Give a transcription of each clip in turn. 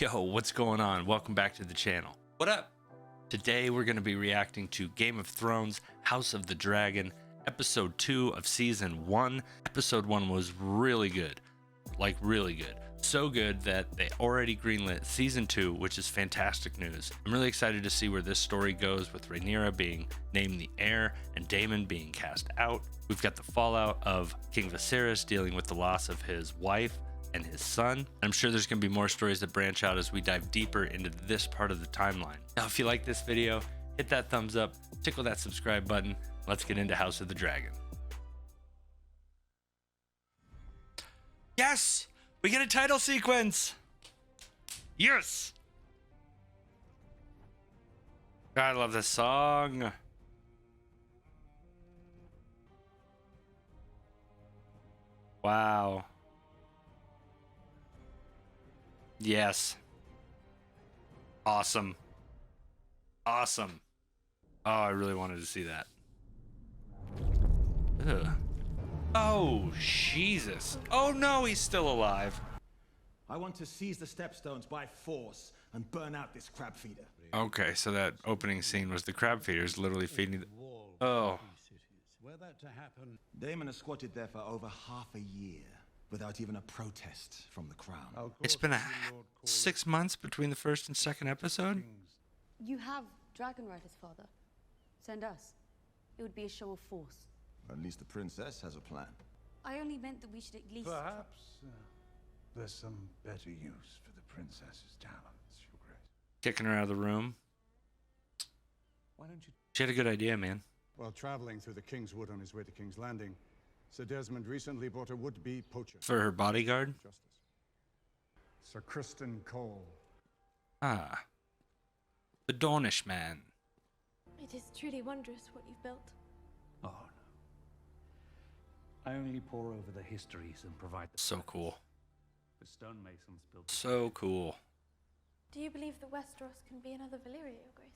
Yo, what's going on? Welcome back to the channel. What up? Today we're going to be reacting to Game of Thrones House of the Dragon, episode 2 of season 1. Episode 1 was really good. Like really good. So good that they already greenlit season 2, which is fantastic news. I'm really excited to see where this story goes with Rhaenyra being named the heir and Daemon being cast out. We've got the fallout of King Vyserys dealing with the loss of his wife and his son. I'm sure there's going to be more stories that branch out as we dive deeper into this part of the timeline. Now, if you like this video, hit that thumbs up, tickle that subscribe button. Let's get into House of the Dragon. Yes! We get a title sequence! Yes! God, I love this song. Wow. Yes. Awesome. Awesome. Oh, I really wanted to see that. Ugh. Oh, Jesus. Oh no, he's still alive. I want to seize the stepstones by force and burn out this crab feeder. Okay, so that opening scene was the crab feeders literally feeding the... Oh. Were that to happen, Daemon has squatted there for over half a year without even a protest from the crown. It's been 6 months between the first and second episode? You have dragon riders, father. Send us. It would be a show of force. At least the princess has a plan. I only meant that we should at least... perhaps there's some better use for the princess's talents, Your Grace. Kicking her out of the room. Why don't you... She had a good idea, man. While traveling through the King's Wood on his way to King's Landing, Sir Desmond recently bought a would-be poacher. For her bodyguard? Justice. Sir Kristen Cole. Ah. The Dornish man. It is truly wondrous what you've built. Oh, no. I only pore over the histories and provide the So cool. The stonemasons built. So cool. Do you believe that Westeros can be another Valyria, Your Grace?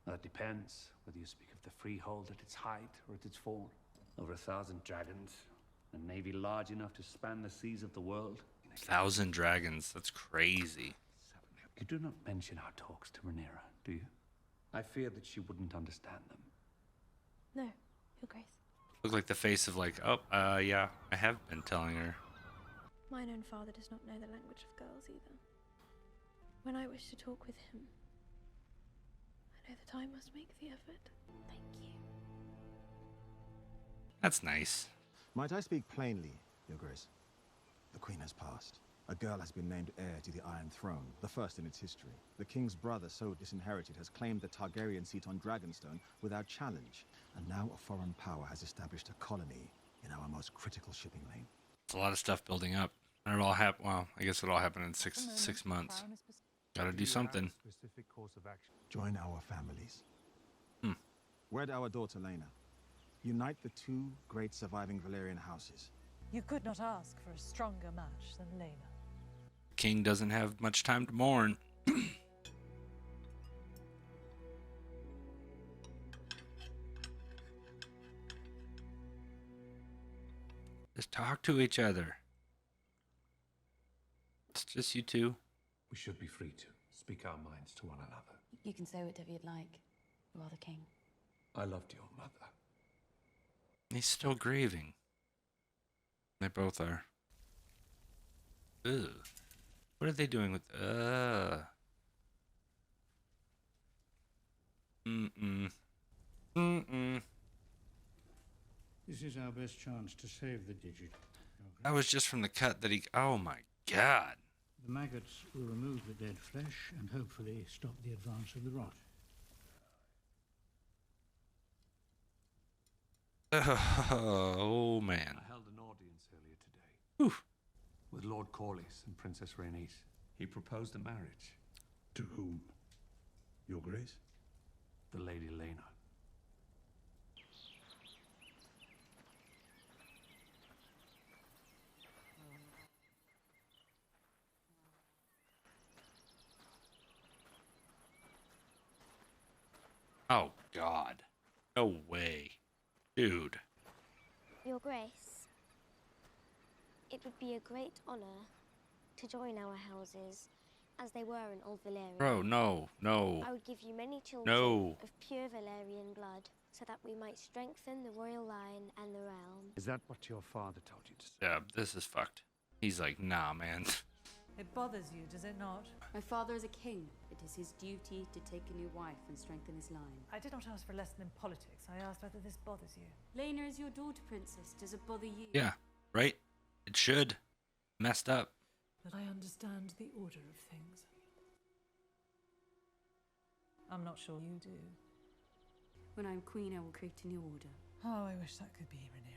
That depends whether you speak of the freehold at its height or at its fall. Over 1,000 dragons, a navy large enough to span the seas of the world. 1,000 dragons. That's crazy. You do not mention our talks to Rhaenyra, do you? I fear that she wouldn't understand them. No, Your Grace. Look like the face of like, oh, yeah, I have been telling her. Mine own father does not know the language of girls either. When I wish to talk with him, I know that I must make the effort. Thank you. That's nice. Might I speak plainly, Your Grace? The Queen has passed. A girl has been named heir to the Iron Throne, the first in its history. The King's brother, so disinherited, has claimed the Targaryen seat on Dragonstone without challenge. And now a foreign power has established a colony in our most critical shipping lane. It's a lot of stuff building up. And it all happened, well, I guess it all happened in six months. Gotta do something. Specific course of action. Join our families. Hmm. Wed our daughter, Lena. Unite the two great surviving Valyrian houses. You could not ask for a stronger match than Lena. King doesn't have much time to mourn. Just talk to each other. It's just you two. We should be free to speak our minds to one another. You can say whatever you'd like. You are the king. I loved your mother. He's still grieving. They both are. Ugh. What are they doing with... This is our best chance to save the digit. That was just from the cut that he... Oh my god. The maggots will remove the dead flesh and hopefully stop the advance of the rot. Oh man. I held an audience earlier today. Oof. With Lord Corlys and Princess Rhaenys. He proposed a marriage. To whom? Your Grace? The Lady Lena. Oh god. No way. Dude. Your Grace, it would be a great honor to join our houses as they were in old Valyria. Bro, no, no, I would give you many children no. of pure Valyrian blood, so that we might strengthen the royal line and the realm. Is that what your father told you to say? Yeah, this is fucked. He's like, nah, man. It bothers you, does it not? My father is a king. It is his duty to take a new wife and strengthen his line. I did not ask for a lesson in politics. I asked whether this bothers you. Rhaenyra is your daughter, princess. Does it bother you? Yeah, right? It should. Messed up. But I understand the order of things. I'm not sure you do. When I'm queen, I will create a new order. Oh, I wish that could be Rhaenyra.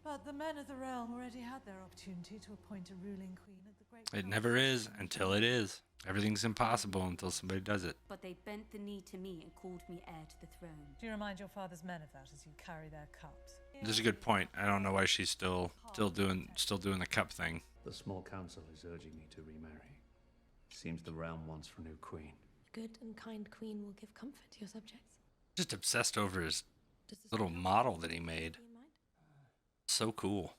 But the men of the realm already had their opportunity to appoint a ruling queen at the great... It never is until it is. Everything's impossible until somebody does it. But they bent the knee to me and called me heir to the throne. Do you remind your father's men of that as you carry their cups? This is a good point. I don't know why she's still doing the cup thing. The small council is urging me to remarry. Seems the realm wants for a new queen. Good and kind queen will give comfort to your subjects. Just obsessed over his Does this little model that he made. be in mind? So cool.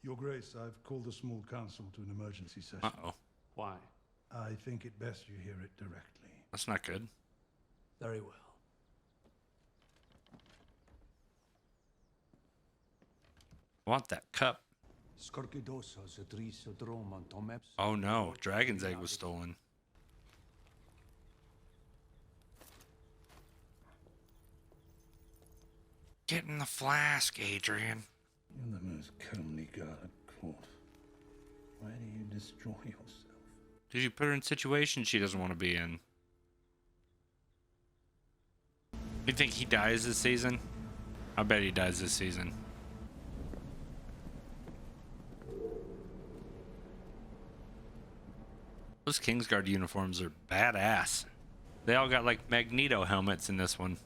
Your Grace, I've called the small council to an emergency session. Uh-oh. Why? I think it best you hear it directly. That's not good. Very well. I want that cup. Oh no, Dragon's egg was stolen. Get in the flask, Adrian. You're the most comely girl at court. Why do you destroy yourself? Did you put her in situations she doesn't want to be in? You think he dies this season? I bet he dies this season. Those Kingsguard uniforms are badass. They all got like Magneto helmets in this one.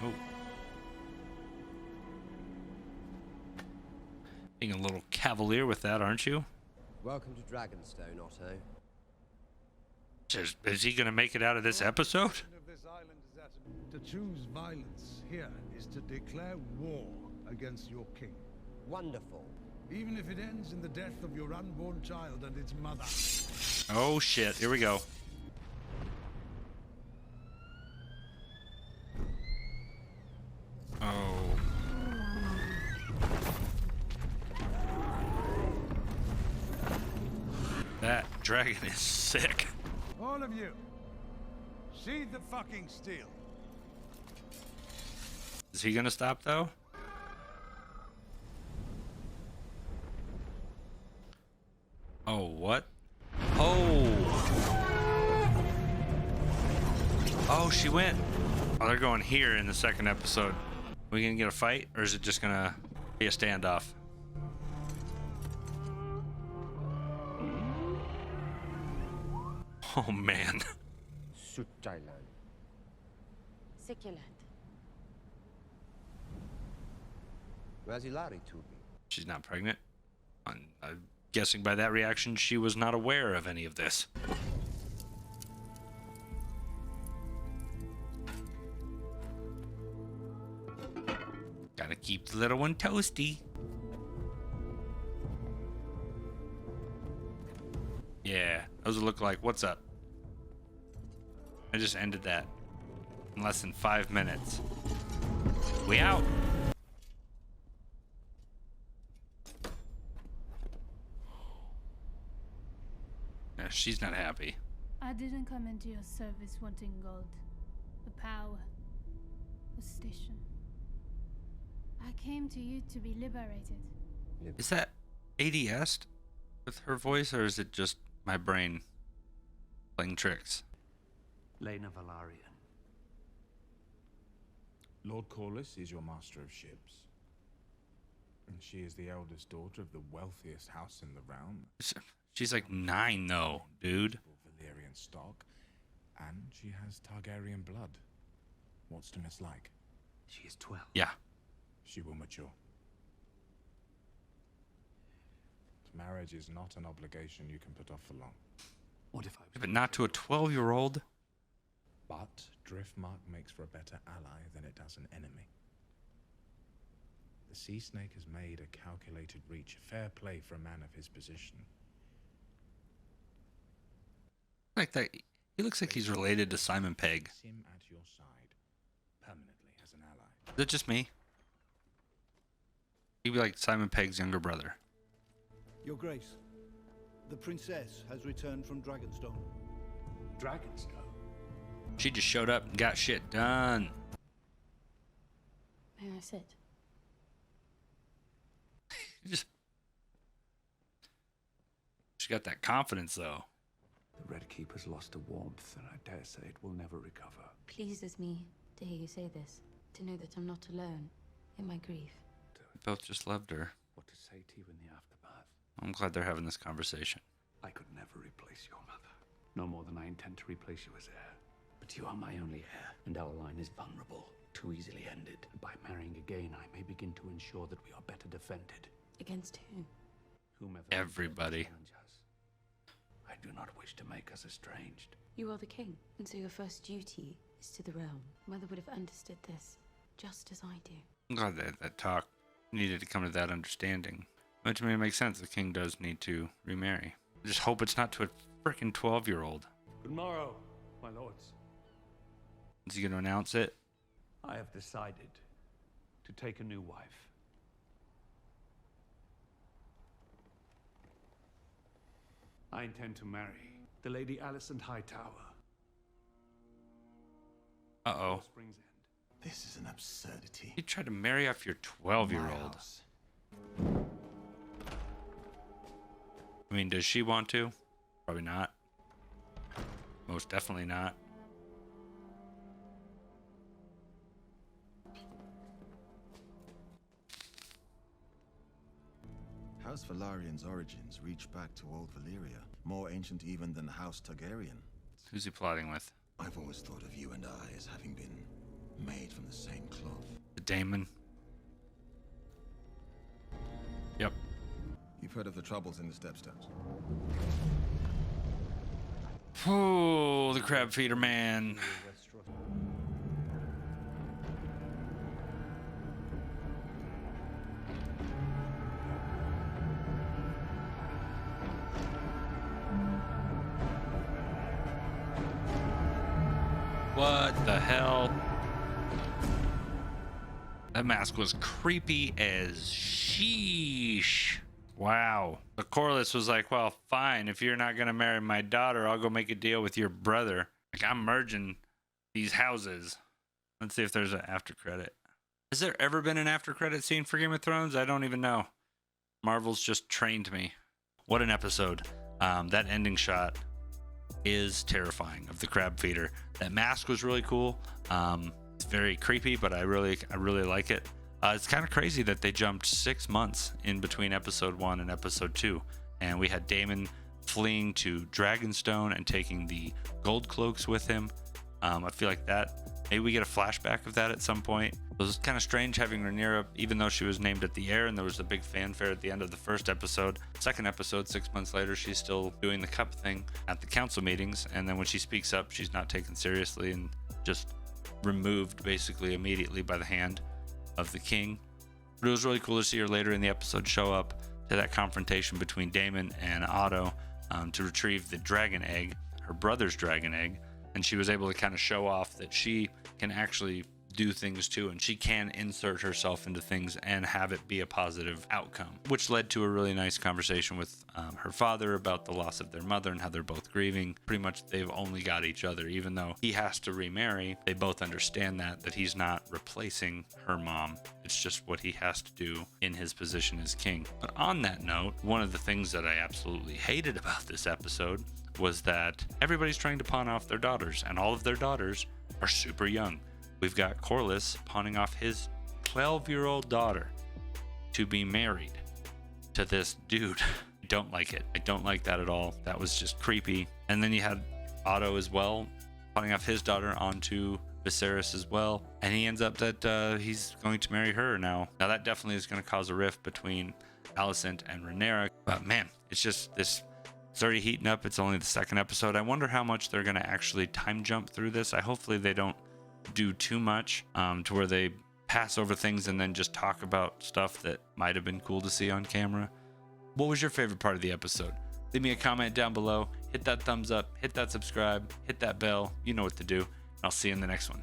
Oh. Being a little cavalier with that, aren't you? Welcome to Dragonstone, Otto. Is he gonna make it out of this episode? To choose violence here is to declare war against your king. Wonderful. Even if it ends in the death of your unborn child and its mother. Oh shit, here we go. Oh. That dragon is sick. All of you, sheathe the fucking steel. Is he gonna stop though? Oh, what? Oh! Oh, she went. Oh, they're going here in the second episode. We gonna get a fight, or is it just gonna be a standoff? Oh, man. Succulent. Where's Hilari to be? She's not pregnant. I'm guessing by that reaction, she was not aware of any of this. Gotta keep the little one toasty. Yeah, those look like, what's up? I just ended that in less than 5 minutes. We out. Yeah, she's not happy. I didn't come into your service wanting gold, the power, the station. I came to you to be liberated. Is that ADS with her voice, or is it just my brain playing tricks? Lena Valarian. Lord Corlys is your master of ships. And she is the eldest daughter of the wealthiest house in the realm. She's like 9 though, dude. Valyrian stock. And she has Targaryen blood. What's to mislike? She is 12. Yeah. She will mature. Marriage is not an obligation you can put off for long. What if I was... But not to a 12-year-old. But Driftmark makes for a better ally than it does an enemy. The Sea Snake has made a calculated reach, fair play for a man of his position. like that. He looks like he's related to Simon Pegg. Him at your side, permanently as an ally. Is that just me? He'd be like Simon Pegg's younger brother. Your Grace, the princess has returned from Dragonstone. Dragonstone? She just showed up and got shit done. May I sit? She got that confidence, though. The Red Keeper's lost a warmth, and I dare say it will never recover. Pleases me to hear you say this, to know that I'm not alone in my grief. We both just loved her. What to say to you in the aftermath? I'm glad they're having this conversation. I could never replace your mother. No more than I intend to replace you as heir. But you are my only heir, and our line is vulnerable, too easily ended. By marrying again, I may begin to ensure that we are better defended. Against who? Whomever Everybody. challenge us. I do not wish to make us estranged. You are the king, and so your first duty is to the realm. Mother would have understood this, just as I do. I'm glad that talk needed to come to that understanding. Which may make sense. The king does need to remarry. I just hope it's not to a freaking 12-year-old. Good morrow, my lords. Is he going to announce it? I have decided to take a new wife. I intend to marry the Lady Alicent Hightower. Uh-oh. Spring's End. This is an absurdity. You tried to marry off your 12-year-old. I mean, does she want to? Probably not. Most definitely not. House Valarian's origins reach back to old Valyria, more ancient even than House Targaryen. Who's he plotting with? I've always thought of you and I as having been made from the same cloth. The Daemon. Yep. You've heard of the troubles in the Stepstones. Oh, the crab feeder man. What the hell? That mask was creepy as sheesh. Wow. The Corlys was like, well, fine. If you're not going to marry my daughter, I'll go make a deal with your brother. Like, I'm merging these houses. Let's see if there's an after credit. Has there ever been an after credit scene for Game of Thrones? I don't even know. Marvel's just trained me. What an episode. That ending shot is terrifying of the crab feeder. That mask was really cool. It's very creepy, but I really like it. It's kind of crazy that they jumped 6 months in between episode 1 and episode 2, and we had Daemon fleeing to Dragonstone and taking the gold cloaks with him. I feel like that maybe we get a flashback of that at some point. It was kind of strange having Rhaenyra, even though she was named at the heir and there was a big fanfare at the end of the first episode. Second episode, 6 months later, she's still doing the cup thing at the council meetings, and then when she speaks up, she's not taken seriously and just removed basically immediately by the hand of the king. But it was really cool to see her later in the episode show up to that confrontation between Daemon and Otto to retrieve the dragon egg, her brother's dragon egg, and she was able to kind of show off that she can actually do things too, and she can insert herself into things and have it be a positive outcome, which led to a really nice conversation with her father about the loss of their mother and how they're both grieving. Pretty much they've only got each other. Even though he has to remarry, they both understand that he's not replacing her mom. It's just what he has to do in his position as king. But on that note, one of the things that I absolutely hated about this episode was that everybody's trying to pawn off their daughters, and all of their daughters are super young. We've got Corlys pawning off his 12-year-old daughter to be married to this dude. I don't like it. I don't like that at all. That was just creepy. And then you had Otto as well, pawning off his daughter onto Vyserys as well. And he ends up that he's going to marry her now. Now that definitely is going to cause a rift between Alicent and Rhaenyra. But man, it's just this. It's already heating up. It's only the second episode. I wonder how much they're going to actually time jump through this. Hopefully they don't do too much to where they pass over things and then just talk about stuff that might have been cool to see on camera. What was your favorite part of the episode? Leave me a comment down below. hit that thumbs up, hit that subscribe, hit that bell. You know what to do. I'll see you in the next one.